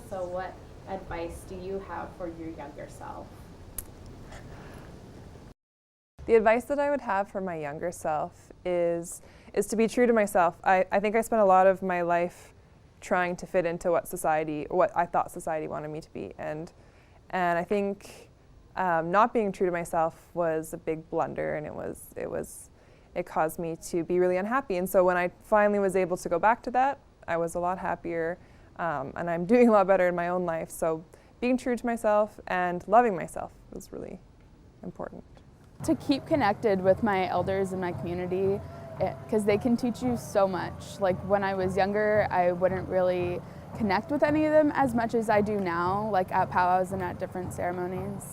So what advice do you have for your younger self? The advice that I would have for my younger self is to be true to myself. I think I spent a lot of my life trying to fit into what I thought society wanted me to be, and I think not being true to myself was a big blunder, and it caused me to be really unhappy. And so when I finally was able to go back to that, I was a lot happier, and I'm doing a lot better in my own life. So being true to myself and loving myself was really important. To keep connected with my elders in my community, because they can teach you so much. Like when I was younger, I wouldn't really connect with any of them as much as I do now, like at powwows and at different ceremonies.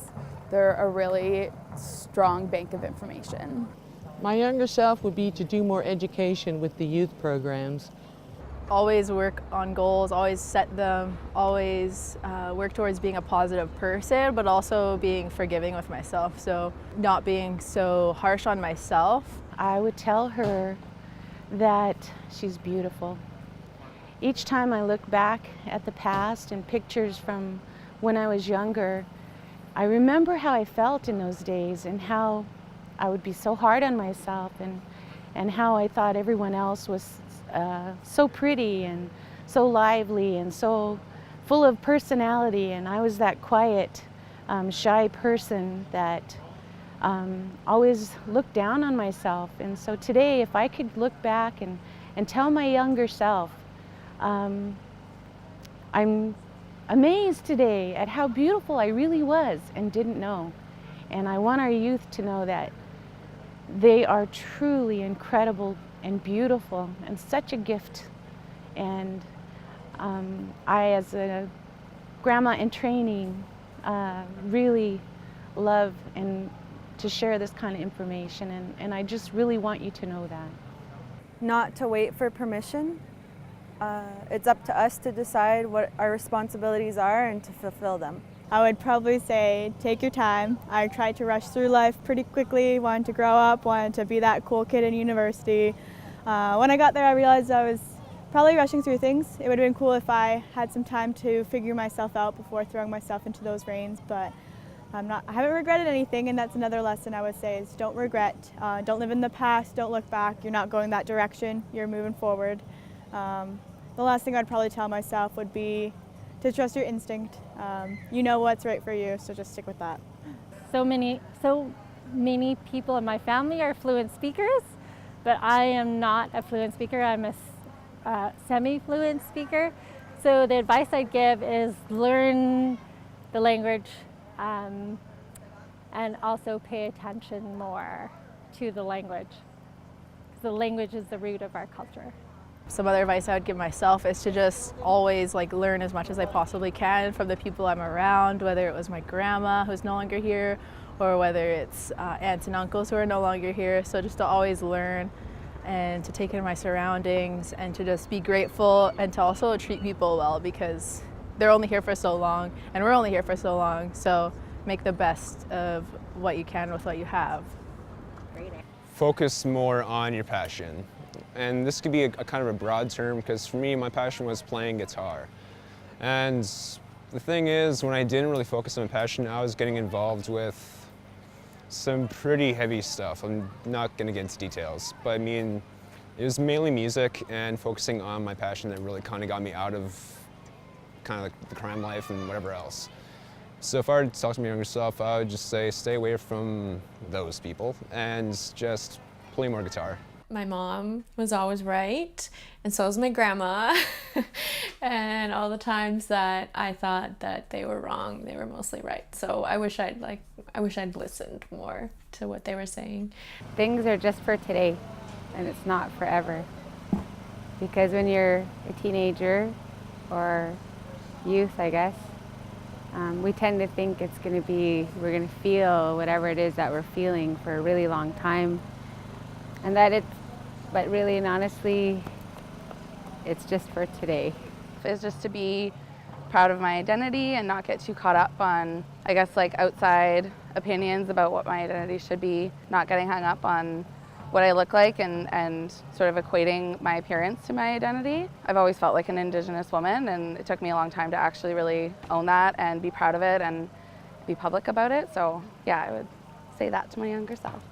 They're a really strong bank of information. My younger self would be to do more education with the youth programs. Always work on goals, always set them, always work towards being a positive person, but also being forgiving with myself. So not being so harsh on myself. I would tell her that she's beautiful. Each time I look back at the past and pictures from when I was younger, I remember how I felt in those days and how I would be so hard on myself and how I thought everyone else was so pretty and so lively and so full of personality, and I was that quiet, shy person that always looked down on myself. And so today, if I could look back and tell my younger self, I'm amazed today at how beautiful I really was and didn't know. And I want our youth to know that they are truly incredible and beautiful and such a gift. And I, as a grandma in training, really love and to share this kind of information, and I just really want you to know that. Not to wait for permission. It's up to us to decide what our responsibilities are and to fulfill them. I would probably say take your time. I tried to rush through life pretty quickly, wanted to grow up, wanted to be that cool kid in university. When I got there, I realized I was probably rushing through things. It would have been cool if I had some time to figure myself out before throwing myself into those reins, but I haven't regretted anything, and that's another lesson I would say is don't regret. Don't live in the past, don't look back. You're not going that direction, you're moving forward. The last thing I'd probably tell myself would be to trust your instinct. You know what's right for you, so just stick with that. So many people in my family are fluent speakers, but I am not a fluent speaker. I'm a semi-fluent speaker. So the advice I'd give is learn the language and also pay attention more to the language. The language is the root of our culture. Some other advice I would give myself is to just always learn as much as I possibly can from the people I'm around, whether it was my grandma who's no longer here or whether it's aunts and uncles who are no longer here. So just to always learn and to take in my surroundings and to just be grateful and to also treat people well, because they're only here for so long and we're only here for so long. So make the best of what you can with what you have. Focus more on your passion. And this could be a kind of a broad term, because for me, my passion was playing guitar. And the thing is, when I didn't really focus on my passion, I was getting involved with some pretty heavy stuff. I'm not going to get into details, but I mean, it was mainly music and focusing on my passion that really kind of got me out of kind of the crime life and whatever else. So if I were to talk to my younger self, I would just say stay away from those people and just play more guitar. My mom was always right, and so was my grandma. And all the times that I thought that they were wrong, they were mostly right. So I wish I'd listened more to what they were saying. Things are just for today, and it's not forever. Because when you're a teenager or youth, I guess, we tend to think we're going to feel whatever it is that we're feeling for a really long time. But really and honestly, it's just for today. Is just to be proud of my identity and not get too caught up on, I guess, outside opinions about what my identity should be, not getting hung up on what I look like and sort of equating my appearance to my identity. I've always felt like an Indigenous woman, and it took me a long time to actually really own that and be proud of it and be public about it. So yeah, I would say that to my younger self.